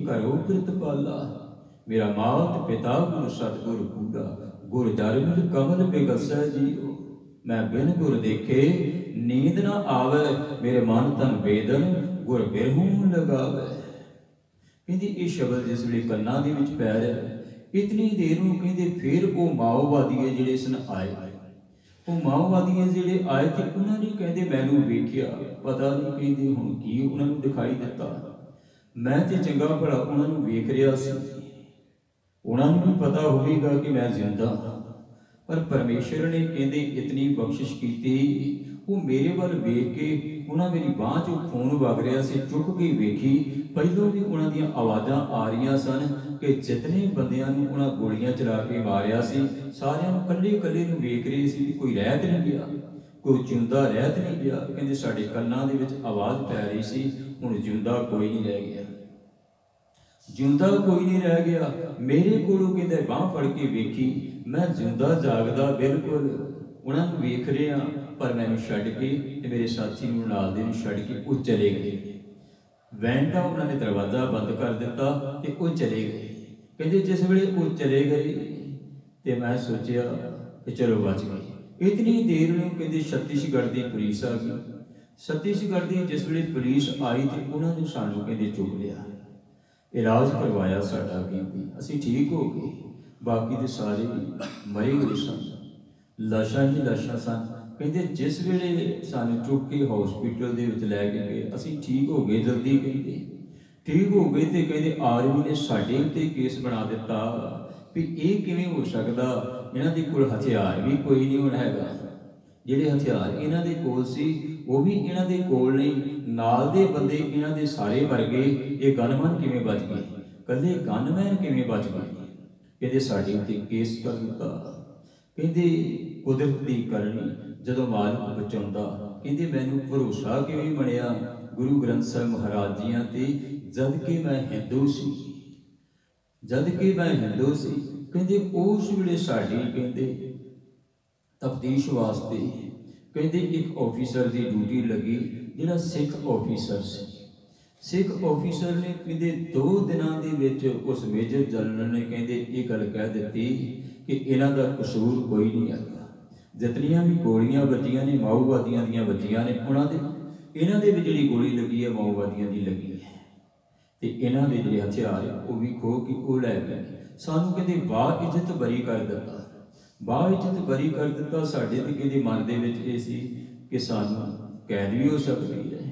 करो प्रतिपाला, मेरा मात पिता गुरु सतगुरु पूरा, गुर जरमिल कमल बेगसै जियो। मैं बिन गुर देखे नींद न आवे, मेरे मन तन वेदन गुर बिरहूं लगावे। कहते ये शब्द जिस वे कन्ना दे विच पै रहा, इतनी देर नूं कहते फिर वो माओवादी जिहड़े सन आए, वो माओवादी जिहड़े आए तो उन्होंने कहते मैनूं वेखिया, पता नहीं कहते हुण की उन्होंने दिखाई दिता। मैं तो चंगा भला उन्होंने वेख रहा सी, उन्होंने भी पता होगा कि मैं जिंदा हाँ, पर परमेश्वर ने कहते इतनी बख्शिश की, वो मेरे वाल वेख के उन्हें मेरी बांह चो खून वग रहा से चुक के वेखी। पहलों भी उन्हों दी आवाज़ां आ रही सन कि जितने बंदियां नूं उन्हां गोलियां चला के मारिया सी, सारियां कल्ले कल्ले नूं वेख रहे सी, कोई रह तो नहीं गया, कोई जिंदा रह तो नहीं गया। कहते साडे कन्नां दे विच आवाज़ पै रही सी, हुण जिंदा कोई नहीं रह गया, जिंदा कोई नहीं रह गया। मेरे कोलों कहते बांह फड़ के वेखी, मैं जिंदा जागदा बिल्कुल उन्होंने वेख रहा, पर मैनूं छड्ड के ते मेरे साथी नूं नाल दे नूं छड्ड के वो चले गए। वैन का उन्होंने दरवाज़ा बंद कर दिता ते वो चले गए। कहते जिस वेले वो चले गए तो मैं सोचा कि चलो बच गए। इतनी देर में कहते छत्तीसगढ़ की पुलिस आ गई। छत्तीसगढ़ की जिस वेले पुलिस आई तो उन्होंने सानू कहते चुक लिया, इलाज करवाया साडा, कहते असीं ठीक हो गए। बाकी तो सारे मरे गए सन, लाशां ही लाशां सन। कहते जिस वेले सानू चुक के हॉस्पिटल दे विच लै के गए, असीं ठीक हो गए जल्दी, कहते ठीक हो गए। तो कहते आर्मी ने साडे उत्ते केस बना दिता भी ये किवें हो सकदा, इन्हां दे कोल हथियार भी कोई नहीं होना हैगा, जिहड़े हथियार इन्हां दे कोल सी वो भी इन्हां दे कोल नहीं, नाल दे बंदे इन्हां दे सारे मर गए, ये गनमैन किवें बच गए, कल्ले गनमैन किवें बच गए। कहते साडे उत्ते केस कर दिता। कहते कुदरत की करनी जदों मालिक बचाउंदा, कहते मैनूं भरोसा किवें बनिया गुरु ग्रंथ साहिब महाराज जियां ते, जद कि मैं हिंदू सी, जद कि मैं हिंदू सी। कहते उस वेले साडी कहते तफ्तीश वास्ते कहते एक ऑफिसर की ड्यूटी लगी, जिहड़ा सिख ऑफिसर से। सिख ऑफिसर ने कहते 2 दिनों के विच उस मेजर जनरल ने कहते ये गल कह दी कि इन्हां दा कसूर कोई नहीं है, जितनियां भी गोलियां वजियां ने माओवादियों दी वजियां ने, उन्होंने इन्हां दे विच जिहड़ी गोली लगी है माओवादियों की लगी है, तो इन्हां दे जिहड़े हथियार वो भी खो के वो लै गए। सानू कहते बाइज्जत बरी कर दिता, बाइज्जत बरी कर दिता। साडे ते कहते मन दे विच इह सी कि सानू कैद भी हो सकती है,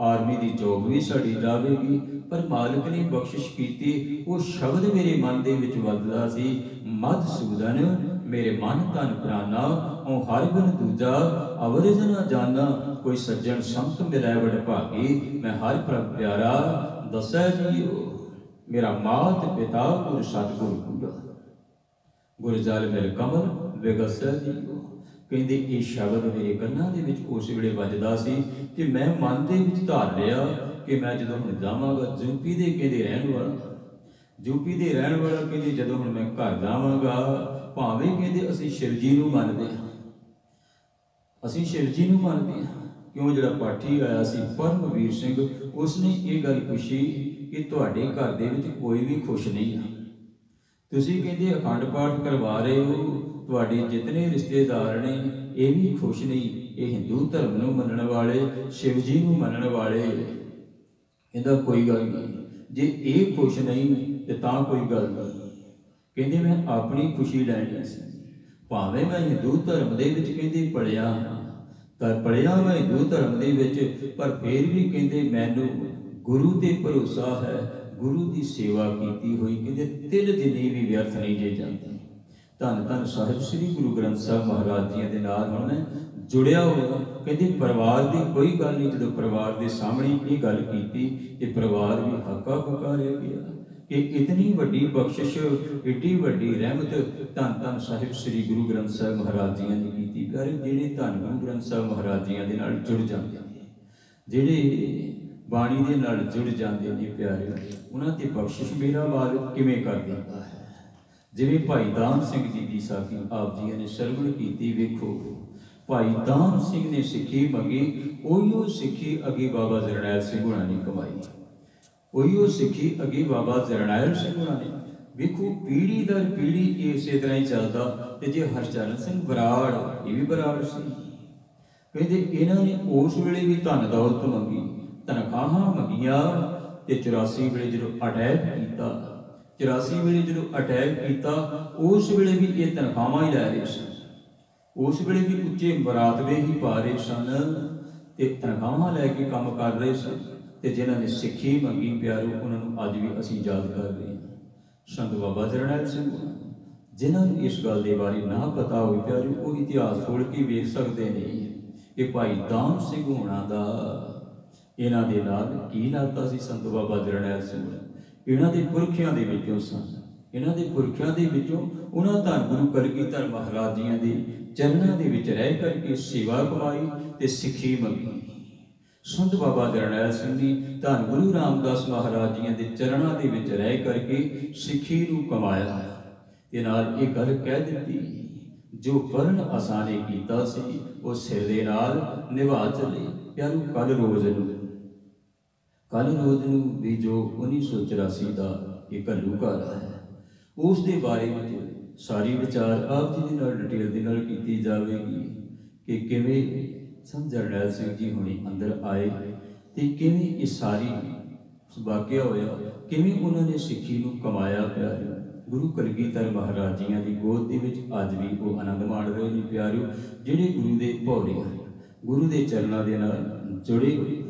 आर्मी की जॉब भी साड़ी जाएगी, पर मालिक ने बख्शिश की। वो शब्द मेरे मन के विच वजदा सी, मधुसूदन मेरे मन तन प्राणा, ओ हर गुण दूजा अवरज न जाना, कोई सज्जन संत मिलै बड़ भागी, मैं हर प्रभ प्यारा दसै जियो। मेरा मात पिता गुर सतगुर पूरा, गुर जल मेरे कमल बेगसै जियो। कहते ये शब्द मेरे कन्नां दे विच उस वेले वजदा सी कि मैं मन दे विच धार लिया कि मैं जदों हुण जावांगा यूपी दे कहते रहण वाला, यूपी दे रहण वाला, कहते जदों हुण मैं घर जावांगा, भावें कहते असीं शिव जी नूं मनदे हां, असीं शिव जी नूं मनदे हां। क्यों जिहड़ा पाठी आया सी परमवीर सिंह, उसने ये गल पुछी कि तुहाडे घर दे विच कोई भी खुश नहीं है, तुसीं कहते अखंड पाठ करवा रहे हो, तुहाडे जितने रिश्तेदार ने ये भी खुश नहीं, ये हिंदू धर्म नूं मनण वाले, शिव जी नूं मनण वाले, इहदा कोई गल नहीं, जे ये खुश नहीं तो तां कोई गल नहीं। कहते मैं अपनी खुशी लैनी सी, भावें मैं हिंदू धर्म दे विच कहते पढ़िया तां पढ़िया मैं हिंदू धर्म दे विच, पर फिर भी कहते मैनूं गुरु ते भरोसा है, गुरु की सेवा की हुई, कहते 3 दिन भी व्यर्थ नहीं जे जाते। धन धन साहिब श्री गुरु ग्रंथ साहिब महाराज जी के नाल हुण मैं जुड़िया होया। कहते परिवार की कोई गल नहीं, जो परिवार के सामने ये गल की कि परिवार भी हक्का पक्का रह गया कि इतनी वड्डी बख्शिश, एडी वड्डी रहमत धन धन साहिब श्री गुरु ग्रंथ साहिब महाराज जी ने की। प्यारे जिहड़े धन गुरु ग्रंथ साहिब महाराज जी के नाल जुड़ जाते हैं, जिहड़े बाणी के नाल जुड़ जाते हैं, प्यारे उन्हां ते बख्शिश मेरा मालिक किवें कर दिंदा है। जिवें भाई दान सिंह जी की साखी आप जी ने सरवण की, वेखो भाई दान सिंह ने सिक्खी मंगी, उही सिक्खी अगे बाबा जरनैल सिंह होना ने कमाई। ਉਹੀ ਉਹ ਸਿੱਖੀ ਅੱਗੇ ਬਾਬਾ ਜਰਨੈਲ ਸਿੰਘ ਹੋਣਾ ਨੇ। ਵੇਖੋ ਪੀੜ੍ਹੀ ਦਰ ਪੀੜ੍ਹੀ ਇਸੇ ਤਰ੍ਹਾਂ ਹੀ ਚੱਲਦਾ। ਤੇ ਜੇ ਹਰਚਰਨ ਸਿੰਘ ਬਰਾੜ, ਇਹ ਵੀ ਬਰਾੜ ਸੀ। ਕਹਿੰਦੇ ਇਹਨਾਂ ਨੇ ਉਸ ਵੇਲੇ ਵੀ ਧਨ ਦੌਲਤ ਮੰਗੀ, ਤਨਖਾਹਾਂ ਮੰਗੀਆਂ। ਤੇ 84 ਵੇਲੇ ਜਦੋਂ ਅਟੈਕ ਕੀਤਾ, 84 ਵੇਲੇ ਜਦੋਂ ਅਟੈਕ ਕੀਤਾ, ਉਸ ਵੇਲੇ ਵੀ ਇਹ ਤਨਖਾਹਾਂ ਹੀ ਲੈ ਰਹੇ ਸਨ। ਉਸ ਵੇਲੇ ਵੀ ਉੱਚੇ ਮਰਾਤਬੇ ਹੀ ਪਾ ਰਹੇ ਸਨ ਤੇ ਤਨਖਾਹਾਂ ਲੈ ਕੇ ਕੰਮ ਕਰ ਰਹੇ ਸਨ। ਤੇ ਜਿਨ੍ਹਾਂ ਨੇ ਸਿੱਖੀ ਮੰਗੀ ਪਿਆਰੋ, ਉਹਨਾਂ ਨੂੰ ਅੱਜ ਵੀ ਅਸੀਂ ਯਾਦ ਕਰ ਰਹੇ ਹਾਂ। ਸੰਤ ਬਾਬਾ ਜਰਨੈਲ ਸਿੰਘ, ਜਿਨ੍ਹਾਂ ਨੂੰ ਇਸ ਗੱਲ ਦੇ ਬਾਰੇ ਨਾ ਪਤਾ ਹੋਵੇ ਪਿਆਰੋ, ਉਹ ਇਤਿਹਾਸ ਖੋਲ੍ਹ ਕੇ ਵੇਖ ਸਕਦੇ ਨੇ ਕਿ ਭਾਈ ਦਾਮ ਸਿੰਘ ਹੋਣਾ ਦਾ ਇਹਨਾਂ ਦੇ ਨਾਲ ਕੀ ਨਾਤਾ ਸੀ। ਸੰਤ ਬਾਬਾ ਜਰਨੈਲ ਸਿੰਘ ਇਹਨਾਂ ਦੇ ਪੁਰਖਿਆਂ ਦੇ ਵਿੱਚੋਂ ਸਨ। ਇਹਨਾਂ ਦੇ ਪੁਰਖਿਆਂ ਦੇ ਵਿੱਚੋਂ ਉਹਨਾਂ ਧੰਨ ਗੁਰੂ ਕਲਗੀਧਰ ਮਹਾਰਾਜ ਜੀਆਂ ਦੇ ਚਰਨਾਂ ਦੇ ਵਿੱਚ ਰਹਿ ਕਰਕੇ ਸੇਵਾ ਕਮਾਈ ਤੇ ਸਿੱਖੀ ਮੰਗੀ। ਸੰਤ ਬਾਬਾ ਜਰਨੈਲ ਸਿੰਘ ਨੇ ਧੰਨ ਗੁਰੂ ਰਾਮਦਾਸ ਮਹਾਰਾਜ ਜੀਆਂ ਦੇ ਚਰਨਾਂ ਦੇ ਵਿੱਚ ਰਹਿ ਕਰਕੇ ਸਿੱਖੀ ਨੂੰ ਕਮਾਇਆ। ਤੇ ਨਾਲ ਇਹ ਗੱਲ ਕਹਿ ਦਿੱਤੀ, ਜੋ ਪਰਨ ਅਸਾਂ ਨੇ ਕੀਤਾ ਸੀ ਉਹ ਸਿਰ ਦੇ ਨਾਲ ਨਿਭਾ ਚੱਲੇ। ਪਿਆਰੋ ਕੱਲ ਰੋਜ਼ ਨੂੰ ਵੀ ਜੋ 1984 ਦਾ ਇਹ ਘੱਲੂਘਾਰਾ ਹੈ, ਉਸ ਦੇ ਬਾਰੇ ਵਿੱਚ ਸਾਰੀ ਵਿਚਾਰ ਆਪ ਜੀ ਦੇ ਨਾਲ ਡਿਟੇਲ ਦੇ ਨਾਲ ਕੀਤੀ ਜਾਵੇਗੀ ਕਿ ਕਿਵੇਂ ਸੰਤ ਜਰਨੈਲ ਸਿੰਘ ਜੀ ਹੁਣੀ ਅੰਦਰ ਆਏ ਤੇ ਕਿਵੇਂ ਇਹ ਸਾਰੀ ਵਾਕਿਆ ਹੋਇਆ, ਕਿਵੇਂ ਉਹਨਾਂ ਨੇ ਸਿੱਖੀ ਨੂੰ ਕਮਾਇਆ। ਪਿਆਰਿਓ ਗੁਰੂ ਕਲਗੀਧਰ ਮਹਾਰਾਜ ਜੀਆਂ ਦੀ ਗੋਦ ਦੇ ਵਿੱਚ ਅੱਜ ਵੀ ਉਹ ਆਨੰਦ ਮਾਣ ਰਹੇ ਨੇ। ਪਿਆਰਿਓ ਜਿਹੜੇ ਗੁਰੂ ਦੇ ਭੌਰੇ ਗੁਰੂ ਦੇ ਚਰਨਾਂ ਦੇ ਨਾਲ ਜੁੜੇ ਹੋਏ,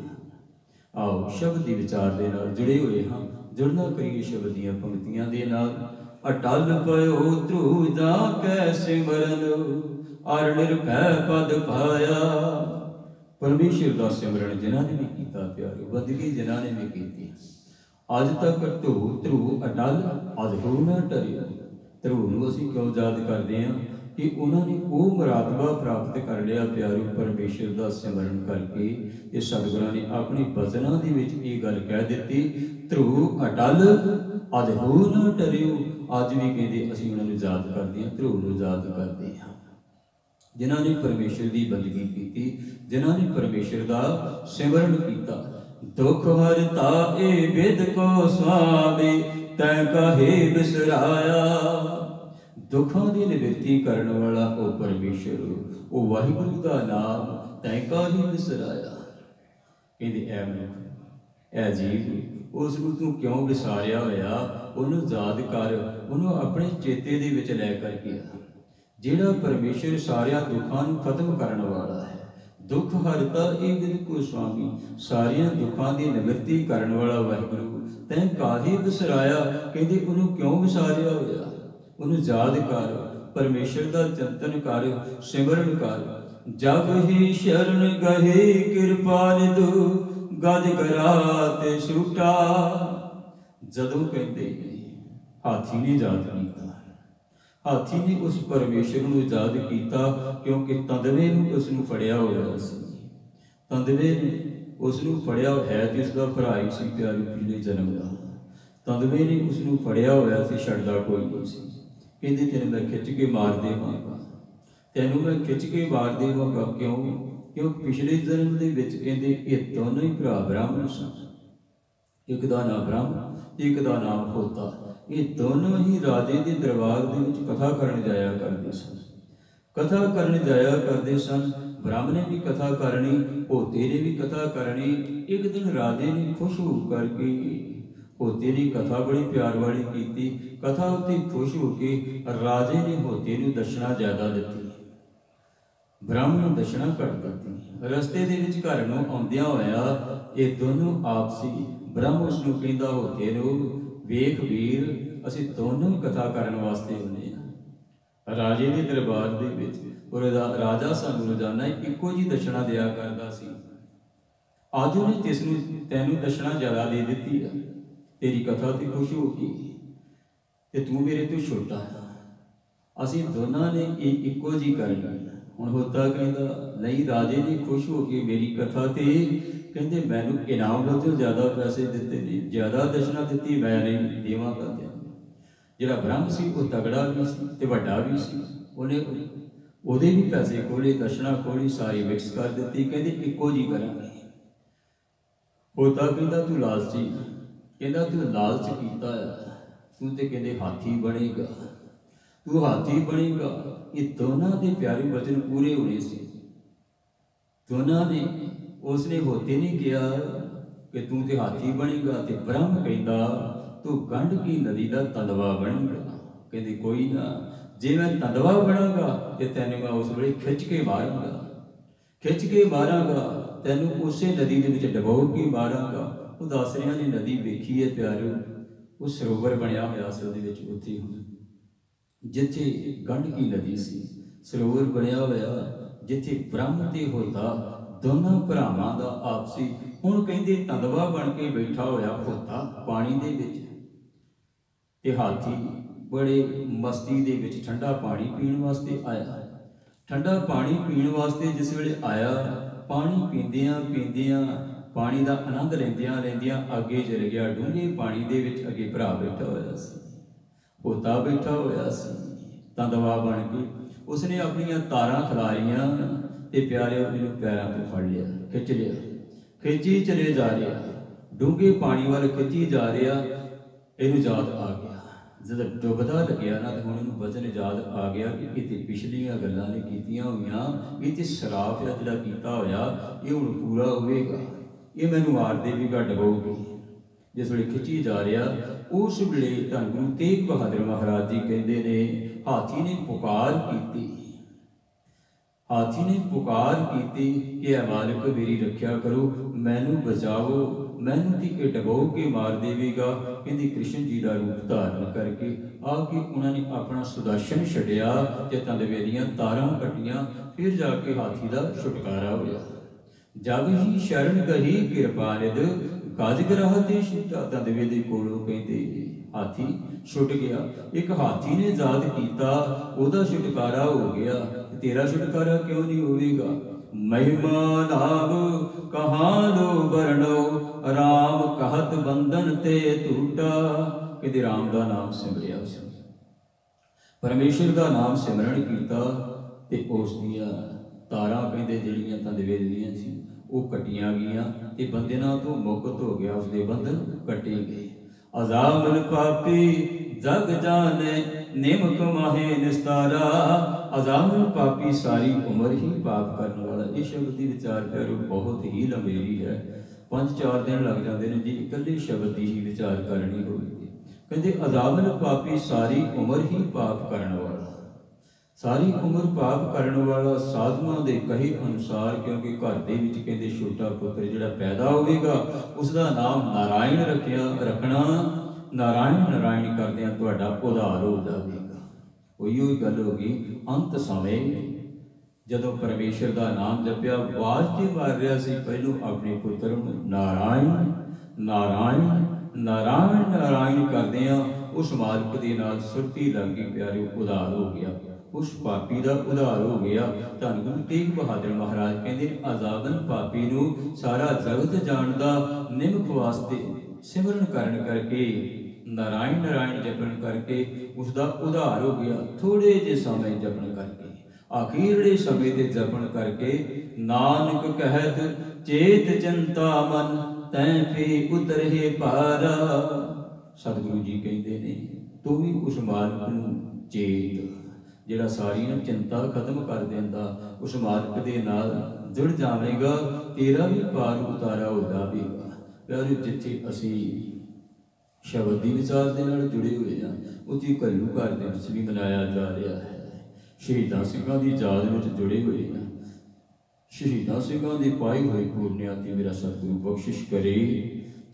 ਆਓ ਸ਼ਬਦ ਦੀ ਵਿਚਾਰ ਦੇ ਨਾਲ ਜੁੜੇ ਹੋਏ ਹਾਂ। ਜੁੜਨਾ ਕਰੀਏ ਸ਼ਬਦ ਦੀਆਂ ਪੰਕਤੀਆਂ ਦੇ ਨਾਲ। ਅਟਲ ਪਇਓ ਧਰੂ ਜਾ ਕੈ ਸਿਮਰਨ, ਅਰ ਨਿਰਭੈ ਪਦ ਪਾਇਆ। ਪਰਮੇਸ਼ਰ ਦਾ ਸਿਮਰਨ ਜਿਨ੍ਹਾਂ ਨੇ ਵੀ ਕੀਤਾ ਪਿਆਰਿਓ, ਬੰਦਗੀ ਜਿਨ੍ਹਾਂ ਨੇ ਵੀ ਕੀਤੀ, ਅੱਜ ਤੱਕ ਧਰੂ ਅਟਲ ਅੱਜ ਹੋ ਨਾ ਟਰਿਆ। ਧਰੂ ਨੂੰ ਅਸੀਂ ਕਿਉਂ ਯਾਦ ਕਰਦੇ ਹਾਂ ਕਿ ਉਹਨਾਂ ਨੇ ਉਹ ਮੁਰਾਤਬਾ ਪ੍ਰਾਪਤ ਕਰ ਲਿਆ ਪਿਆਰਿਓ ਪਰਮੇਸ਼ਰ ਦਾ ਸਿਮਰਨ ਕਰਕੇ। ਇਹ ਸਤਿਗੁਰਾਂ ਨੇ ਆਪਣੇ ਬਚਨਾਂ ਦੇ ਵਿੱਚ ਇਹ ਗੱਲ ਕਹਿ ਦਿੱਤੀ, ਧਰੂ ਅਟਲ ਅੱਜ ਹੋ ਨਾ ਟਰਿਓ। ਅੱਜ ਵੀ ਕਹਿੰਦੇ ਅਸੀਂ ਉਹਨਾਂ ਨੂੰ ਯਾਦ ਕਰਦੇ ਹਾਂ, ਧਰੂ ਨੂੰ ਯਾਦ ਕਰਦੇ ਹਾਂ, ਜਿਨ੍ਹਾਂ ਨੇ ਪਰਮੇਸ਼ਰ ਦੀ ਬੰਦਗੀ ਕੀਤੀ, ਜਿਨ੍ਹਾਂ ਨੇ ਪਰਮੇਸ਼ਰ ਦਾ ਸਿਮਰਨ ਕੀਤਾ। ਦੁਖ ਹਰਤਾ ਇਹ ਬਿਦ ਕੋ ਸੁਆਮੀ, ਤੈ ਕਾਹੇ ਬਿਸਰਾਇਆ। ਦੁੱਖਾਂ ਦੀ ਨਿਵਰਤੀ ਕਰਨ ਵਾਲਾ ਉਹ ਪਰਮੇਸ਼ਰ, ਉਹ ਵਾਹਿਗੁਰੂ ਦਾ ਨਾਮ ਤੈ ਕਾਹੇ ਬਿਸਰਾਇਆ। ਕਹਿੰਦੇ ਐ ਮਨੁੱਖ, ਐ ਜੀਵ, ਉਸ ਨੂੰ ਤੂੰ ਕਿਉਂ ਵਿਸਾਰਿਆ ਹੋਇਆ? ਉਹਨੂੰ ਯਾਦ ਕਰ, ਉਹਨੂੰ ਆਪਣੇ ਚੇਤੇ ਦੇ ਵਿੱਚ ਲੈ ਕਰਕੇ ਆ। ਜਿਹੜਾ ਪਰਮੇਸ਼ਰ ਸਾਰਿਆਂ ਦੁੱਖਾਂ ਨੂੰ ਖਤਮ ਕਰਨ ਵਾਲਾ ਹੈ। ਦੁੱਖ ਹਰਤਾ ਇਹ ਬਿਦ ਕੋ ਸੁਆਮੀ, ਸਾਰਿਆਂ ਦੁੱਖਾਂ ਦੀ ਨਿਵਰਤੀ ਕਰਨ ਵਾਲਾ ਵਾਹਿਗੁਰੂ ਤੈਂ ਕਾਹੇ ਵਿਸਰਾਇਆ। ਕਹਿੰਦੇ ਉਹਨੂੰ ਕਿਉਂ ਵਿਸਾਰਿਆ ਹੋਇਆ? ਉਹਨੂੰ ਯਾਦ ਕਰ, ਪਰਮੇਸ਼ਰ ਦਾ ਚਿੰਤਨ ਕਰ, ਸਿਮਰਨ ਕਰ। ਜਬ ਹੀ ਸ਼ਰਨ ਗਹੇ ਕਿਰਪਾ ਨਿਧੁ, ਗਜ ਗਰਾ ਤੇ ਛੂਟਾ। ਜਦੋਂ ਕਹਿੰਦੇ ਹਾਥੀ ਨੇ ਯਾਦ ਕੀਤਾ, ਹਾਥੀ ਨੇ ਉਸ ਪਰਮੇਸ਼ਰ ਨੂੰ ਯਾਦ ਕੀਤਾ ਕਿਉਂਕਿ ਤੰਦਵੇ ਨੂੰ ਉਸ ਨੂੰ ਫੜਿਆ ਹੋਇਆ ਸੀ। ਤੰਦਵੇ ਨੇ ਉਸ ਨੂੰ ਫੜਿਆ ਹੈ ਤੇ ਉਸ ਦਾ ਭਰਾ ਹੀ ਸੀ ਪਿਆਰੇ ਪਿਛਲੇ ਜਨਮ ਦਾ। ਤੰਦਵੇ ਨੇ ਉਸ ਨੂੰ ਫੜਿਆ ਹੋਇਆ ਸੀ, ਛੱਡਦਾ ਕੋਈ ਨਹੀਂ ਸੀ। ਕਹਿੰਦੇ ਤੈਨੂੰ ਮੈਂ ਖਿੱਚ ਕੇ ਮਾਰ ਦੇਵਾਂਗਾ, ਤੈਨੂੰ ਮੈਂ ਖਿੱਚ ਕੇ ਮਾਰ ਦੇਵਾਂਗਾ। ਕਿਉਂ? ਕਿਉਂ ਪਿਛਲੇ ਜਨਮ ਦੇ ਵਿੱਚ ਕਹਿੰਦੇ ਇਹ ਦੋਨੋਂ ਹੀ ਭਰਾ ਬ੍ਰਾਹਮਣ ਸਨ। ਇੱਕ ਦਾ ਨਾਮ ਬ੍ਰਹਮ, ਇੱਕ ਦਾ ਨਾਮ ਹੋਤਾ। ਇਹ ਦੋਨੋਂ ਹੀ ਰਾਜੇ ਦੇ ਦਰਬਾਰ ਦੇ ਵਿੱਚ ਕਥਾ ਕਰਨ ਜਾਇਆ ਕਰਦੇ ਸਨ। ਕਥਾ ਕਰਨ ਜਾਇਆ ਕਰਦੇ ਸਨ। ਬ੍ਰਹਮ ਨੇ ਵੀ ਕਥਾ ਕਰਨੀ, ਹੋਤੇ ਨੇ ਵੀ ਕਥਾ ਕਰਨੀ। ਇੱਕ ਦਿਨ ਰਾਜੇ ਨੇ ਖੁਸ਼ ਹੋ ਕਰਕੇ ਹੋਤੇ ਦੀ ਕਥਾ ਬੜੀ ਪਿਆਰ ਵਾਲੀ ਕੀਤੀ। ਕਥਾ ਉੱਤੇ ਖੁਸ਼ ਹੋ ਕੇ ਰਾਜੇ ਨੇ ਹੋਤੇ ਨੂੰ ਦਸ਼ਨਾ ਜ਼ਿਆਦਾ ਦਿੱਤੀ, ਬ੍ਰਹਮ ਨੂੰ ਦਸ਼ਨਾ ਘੱਟ ਦਿੱਤੀ। ਰਸਤੇ ਦੇ ਵਿੱਚ ਘਰ ਨੂੰ ਆਉਂਦਿਆਂ ਹੋਇਆ ਇਹ ਦੋਨੋਂ ਆਪਸੀ, ਬ੍ਰਹਮ ਉਸ ਨੂੰ ਕਹਿੰਦਾ ਹੋਤੇ ਨੂੰ, ਵੇਖ ਵੀਰ, ਅਸੀਂ ਦੋਨੋਂ ਹੀ ਕਥਾ ਕਰਨ ਵਾਸਤੇ ਹੁੰਦੇ ਹਾਂ ਰਾਜੇ ਦੇ ਦਰਬਾਰ ਦੇ ਵਿੱਚ। ਔਰ ਰਾਜਾ ਸਾਨੂੰ ਰੋਜ਼ਾਨਾ ਇੱਕੋ ਜਿਹੀ ਦਸ਼ਨਾ ਦਿਆ ਕਰਦਾ ਸੀ। ਅੱਜ ਉਹਨੇ ਤੈਨੂੰ ਦਸ਼ਨਾ ਜ਼ਿਆਦਾ ਦੇ ਦਿੱਤੀ ਹੈ, ਤੇਰੀ ਕਥਾ ਤੇ ਖੁਸ਼ ਹੋ ਗਈ ਤੇ ਤੂੰ ਮੇਰੇ ਤੋਂ ਛੋਟਾ ਹੈ। ਅਸੀਂ ਦੋਨਾਂ ਨੇ ਇਹ ਇੱਕੋ ਜਿਹੀ ਕਰਨੀ। ਹੁਣ ਹੋਤਾ ਕਹਿੰਦਾ ਨਹੀਂ, ਰਾਜੇ ਨੇ ਖੁਸ਼ ਹੋ ਕੇ ਮੇਰੀ ਕਥਾ ਤੇ ਕਹਿੰਦੇ ਮੈਨੂੰ ਇਨਾਮ ਵਜੋਂ ਜ਼ਿਆਦਾ ਪੈਸੇ ਦਿੱਤੇ ਨੇ, ਜ਼ਿਆਦਾ ਦਸ਼ਨਾ ਦਿੱਤੀ, ਮੈਂ ਨਹੀਂ ਦੇਵਾਂਗਾ। ਜਿਹੜਾ ਬ੍ਰਹਮ ਸੀ ਉਹ ਤਗੜਾ ਵੀ ਸੀ ਤੇ ਵੱਡਾ ਵੀ ਸੀ। ਉਹਨੇ ਉਹਦੇ ਵੀ ਪੈਸੇ ਖੋਲੇ, ਦਸ਼ਨਾ ਖੋਲੀ, ਸਾਰੀ ਮਿਕਸ ਕਰ ਦਿੱਤੀ। ਕਹਿੰਦੇ ਇੱਕੋ ਜਿਹੀ ਕਰਾਂਗੇ। ਹੋਤਾ ਕਹਿੰਦਾ ਤੂੰ ਲਾਲਚੀ, कहता तू लालच कीता तू तो कहते हाथी बनेगा, तू हाथी बनेगा। ये दोनों के प्यारे वचन पूरे होने से दोनों ने उसने होते नहीं किया कि तू तो हाथी बनेगा, तो ब्रह्म कहता तू गंढ की नदी का तंदवा बनेगा। कहते कोई ना, जे मैं तंदवा बनागा तो तेन मैं उस वे खिंच के मारांगा, खिंच के मारांगा तेन उस नदी के डबो के मारांगा। वो दस रहा ने नदी वेखी है प्यारो, वो सरोवर बनया होया सी उत्थे जिथे गंढ की नदी सी, सरोवर बनया होया जिथे ब्रह्म ते होता दोनों भरावां दा आपसी। हुण कहंदे तंदवा बन के बैठा होया होता पानी दे विच, ते हाथी बड़े मस्ती दे विच ठंडा पानी पीण वास्ते आया। ठंडा पानी पीण वास्ते जिस वेले आया, पानी पींदियां पींदियां पानी का आनंद लैंदियां लैंदियां अगे चल गया डूंघे पानी दे विच। अगे भरा बैठा होया सी, होता बैठा होया सी तंदवा बन के। उसने अपनियां तारां खिलारियां ते प्यारे उन्हें पैरों तो फड़ लिया, खिंच लिया, खिंची चले जा रहा, डूंघे पानी वाल खिंची जा रहा। इनू याद आ गया जब डुबदा लग्या ना, तो हुण वचन याद आ गया कि किते पिछलियां गल्लां ने कीतियां होईयां, ये ते शराप है जिहड़ा कीता होया ये हुण पूरा होवेगा, ये मैनू मार देवेगा डबोगी। जिस वेले खिंची जा रहा उस वेले धन गुरु तेग बहादुर महाराज जी कहते ने हाथी ने पुकार की, हाथी ने पुकार की कि मालिक मेरी रख्या करो, मैनू बचाओ, मैनू तो डबो के मार देवेगा। कहते कृष्ण जी का रूप धारण करके आके उन्होंने अपना सुदर्शन छड्या ते तंदवे दीयां तारां कट्टियां, फिर जाके हाथी का छुटकारा होया। जब ही शरण कही कृपा निध गज ग्राह ते छुटा, तंदवे दे कोलों कहते हाथी छुट गया। एक हाथी ने याद किया उहदा छुटकारा हो गया, तेरा छुटकारा क्यों नहीं होगा। महिमा नाम कहाँ लो वर्णो, राम कहत बंधन ते टूटा। कहते राम का नाम सिमरिया उसने, परमेश्वर का नाम सिमरन किया ते उस दियां तारां कहते जिहड़ियां तंदवे दियां सी वो कट्टियां गईयां ते बंधनां तो मुक्त हो गया, उसके बंधन कटे गए। अजामिल पापी जग जाने निमक माहे निस्तारा। अजामिल पापी सारी उम्र ही पाप करने वाला। ये शब्द की विचार करो बहुत ही लंबेरी है, 5-4 दिन लग जाते हैं जी इकल्ले शब्द की ही विचार करनी होगी। कहते अजामिल पापी सारी उम्र ही पाप करने वाला, सारी उम्र पाप करने वाला साधुओं के कहे अनुसार, क्योंकि घर के कहते छोटा पुत्र जिहड़ा पैदा होगा उसका नाम नारायण रखना, नारायण नारायण करदियां तुहाडा उद्धार हो जाएगा। उही गल होगी अंत समय जदों परमेश्वर का नाम जपिया आवाज के मार रहा सी पहलों अपने पुत्र नूं नारायण नारायण नारायण नारायण करदियां उस मालिक दे नाल सुरती लग गई, प्यारे उद्धार हो गया, उस पापी का उद्धार हो गया। धन गुरु तेग बहादुर महाराज कहते अजाबन पापी नूं सारा जगत जानदा, निमक वास्ते सिमरन करन करके नारायण नारायण जपन करके उसका उद्धार हो गया। थोड़े जे समय जपन करके आखिरले समय के जपन करके नानक कहत चेत चिंता मन तैं फे उतरे पारा। सतगुरु जी कहते ने तू भी उस मालिक नूं चेत जिहड़ा सारी ना चिंता खत्म कर देंदा, उस मालिक दे नाल जुड़ जावेगा, तेरा भी पार उतारा हो जाएगा। प्यारे जिथे असी शब्द की विचार के नाल जुड़े हुए हैं उसी घरेलू घर के विच भी मनाया जा रहा है। शहीदां सिंघां की याद में जुड़े हुए हैं, शहीदां सिंघां की पाई हुई पुण्यति मेरा सतगुरु बख्शिश करे,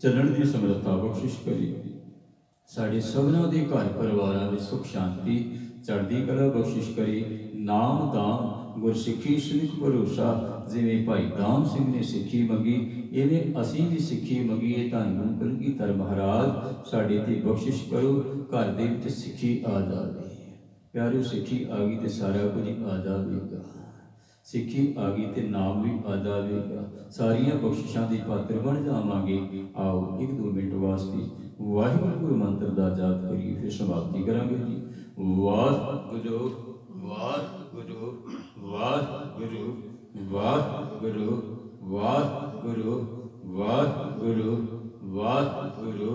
चलण की समर्था बख्शिश करे, साढ़े सबना के घर परिवार में सुख शांति चढ़ती कला बख्शिश करे। नाम दाम गुरसिੱਖੀ सिख भरोसा, जिमें भाई दाम सिंह ने सिੱਖੀ मंगी इवें असीं भी सिੱਖੀ मंगीए। धन गुरु कलगीधर महाराज साढ़े ते बख्शिश करो, घर दे विच सिੱਖੀ आ जाए। प्यारे सिੱਖੀ आ गई तो सारा कुछ आ जाएगा, सिੱਖੀ आ गई तो नाम भी आ जाएगा, सारिया बख्शिशों के पात्र बन जावांगे। आओ 1-2 मिनट वास्ते वाहिगुरू मंत्र का जाप करिए, फिर समाप्ति करांगे जी। वाहिगुरू वाहिगुरू वाहिगुरू वाहिगुरू वाहिगुरू वाहिगुरू वाहिगुरू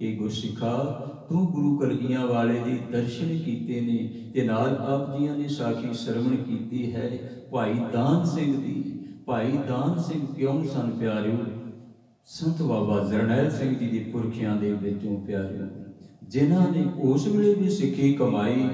ਇਹ ਗੁਰਸਿੱਖਾ ਤੂੰ ਗੁਰੂ ਕਲਗੀਆਂ ਵਾਲੇ ਦੇ ਦਰਸ਼ਨ ਕੀਤੇ ਨੇ ਤੇ ਨਾਲ ਆਪ ਜੀਆਂ ਨੇ ਸਾਖੀ ਸਰਵਣ ਕੀਤੀ ਹੈ ਭਾਈ ਦਾਨ ਸਿੰਘ ਦੀ। ਭਾਈ ਦਾਨ ਸਿੰਘ ਕਿਉਂ ਸਨ ਪਿਆਰਿਓ? ਸੰਤ ਬਾਬਾ ਜਰਨੈਲ ਸਿੰਘ ਜੀ ਦੇ ਪੁਰਖਿਆਂ ਦੇ ਵਿੱਚੋਂ ਪਿਆਰਿਓ, ਜਿਨ੍ਹਾਂ ਨੇ ਉਸ ਵੇਲੇ ਵੀ ਸਿੱਖੀ ਕਮਾਈ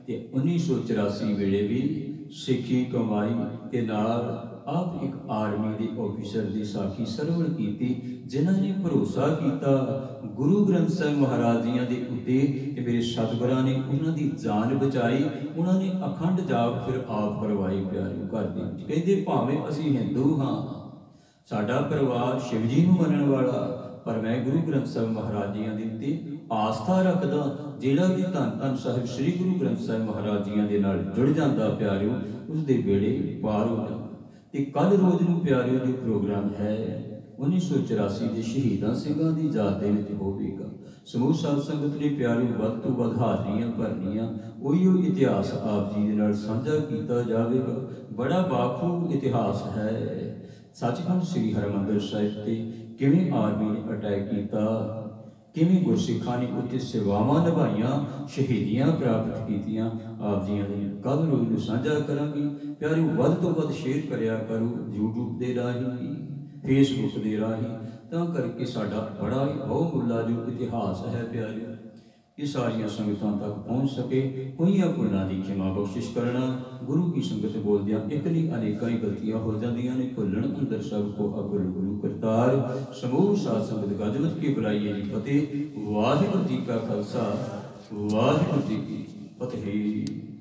ਤੇ 1984 ਵੇਲੇ ਵੀ ਸਿੱਖੀ ਕਮਾਈ ਤੇ ਨਾਲ ਆਪ ਇੱਕ ਆਰਮੀ ਦੇ ਆਫੀਸਰ ਦੀ ਸਾਖੀ ਸਰਵਣ ਕੀਤੀ, ਜਿਨ੍ਹਾਂ ਨੇ ਭਰੋਸਾ ਕੀਤਾ ਗੁਰੂ ਗ੍ਰੰਥ ਸਾਹਿਬ ਮਹਾਰਾਜ ਜੀਆਂ ਦੇ ਉੱਤੇ ਤੇ ਮੇਰੇ ਸਤਿਗੁਰਾਂ ਨੇ ਉਹਨਾਂ ਦੀ ਜਾਨ ਬਚਾਈ। ਉਹਨਾਂ ਨੇ ਅਖੰਡ ਜਾਪ ਫਿਰ ਆਪ ਕਰਵਾਈ ਪਿਆਰਿਓ ਘਰ ਦੇ ਵਿੱਚ। ਕਹਿੰਦੇ ਭਾਵੇਂ ਅਸੀਂ ਹਿੰਦੂ ਹਾਂ, ਸਾਡਾ ਪਰਿਵਾਰ ਸ਼ਿਵ ਜੀ ਨੂੰ ਮੰਨਣ ਵਾਲਾ, ਪਰ ਮੈਂ ਗੁਰੂ ਗ੍ਰੰਥ ਸਾਹਿਬ ਮਹਾਰਾਜ ਜੀਆਂ ਦੇ ਉੱਤੇ ਆਸਥਾ ਰੱਖਦਾ। ਜਿਹੜਾ ਵੀ ਧੰਨ ਧੰਨ ਸਾਹਿਬ ਸ੍ਰੀ ਗੁਰੂ ਗ੍ਰੰਥ ਸਾਹਿਬ ਮਹਾਰਾਜ ਜੀਆਂ ਦੇ ਨਾਲ ਜੁੜ ਜਾਂਦਾ ਪਿਆਰਿਓ, ਉਸ ਦੇ ਵੇੜੇ ਪਾਰ ਹੋ ਜਾਂਦੇ। ਤੇ ਕੱਲ ਰੋਜ਼ ਨੂੰ ਪਿਆਰਿਓ ਜੋ ਪ੍ਰੋਗਰਾਮ ਹੈ 1984 ਦੇ ਸ਼ਹੀਦਾਂ ਸਿੰਘਾਂ ਦੀ ਯਾਦ ਦੇ ਵਿੱਚ ਹੋਵੇਗਾ। ਸਮੂਹ ਸਾਧ ਸੰਗਤ ਨੇ ਪਿਆਰਿਓ ਵੱਧ ਤੋਂ ਵੱਧ ਹਾਜ਼ਰੀਆਂ ਭਰਨੀਆਂ, ਉਹੀਓ ਇਤਿਹਾਸ ਆਪ ਜੀ ਦੇ ਨਾਲ ਸਾਂਝਾ ਕੀਤਾ ਜਾਵੇਗਾ। ਬੜਾ ਬਾਖੂਬ ਇਤਿਹਾਸ ਹੈ। ਸੱਚਖੰਡ ਸ੍ਰੀ ਹਰਿਮੰਦਰ ਸਾਹਿਬ ਤੇ ਕਿਵੇਂ ਆਰਮੀ ਨੇ ਅਟੈਕ ਕੀਤਾ, ਕਿਵੇਂ ਗੁਰਸਿੱਖਾਂ ਨੇ ਉੱਥੇ ਸੇਵਾਵਾਂ ਨਿਭਾਈਆਂ, ਸ਼ਹੀਦੀਆਂ ਪ੍ਰਾਪਤ ਕੀਤੀਆਂ, ਆਪ ਜੀਆਂ ਦੇ ਕੱਲ੍ਹ ਰੋਜ਼ ਨੂੰ ਸਾਂਝਾ ਕਰਾਂਗੇ। ਪਿਆਰਿਓ ਵੱਧ ਤੋਂ ਵੱਧ ਸ਼ੇਅਰ ਕਰਿਆ ਕਰੋ YouTube ਦੇ ਰਾਹੀਂ, Facebook ਦੇ ਰਾਹੀਂ, ਤਾਂ ਕਰਕੇ ਸਾਡਾ ਬੜਾ ਹੀ ਬਹੁਮੁੱਲਾ ਜੋ ਇਤਿਹਾਸ ਹੈ ਪਿਆਰਿਓ ਇਹ ਸਾਰੀਆਂ ਸੰਗਤਾਂ ਤੱਕ ਪਹੁੰਚ ਸਕੇ। ਹੋਈਆਂ ਭੁੱਲਾਂ ਦੀ ਖਿਮਾ ਬਖਸ਼ਿਸ਼ ਕਰਨਾ। ਗੁਰੂ ਕੀ ਸੰਗਤ ਬੋਲਦਿਆਂ ਇੱਕ ਨਹੀਂ ਅਨੇਕਾਂ ਹੀ ਗਲਤੀਆਂ ਹੋ ਜਾਂਦੀਆਂ ਨੇ। ਭੁੱਲਣ ਅੰਦਰ ਸਭ ਕੋ ਅਗੁਲ ਗੁਰੂ ਕਰਤਾਰ। ਸਮੂਹ ਸਾਧ ਸੰਗਤ ਗੱਜ-ਵੱਜ ਕੇ ਬੁਲਾਈਏ ਜੀ ਫਤਿਹ। ਵਾਹਿਗੁਰੂ ਜੀ ਕਾ ਖਾਲਸਾ, ਵਾਹਿਗੁਰੂ ਜੀ ਕੀ ਫਤਿਹ।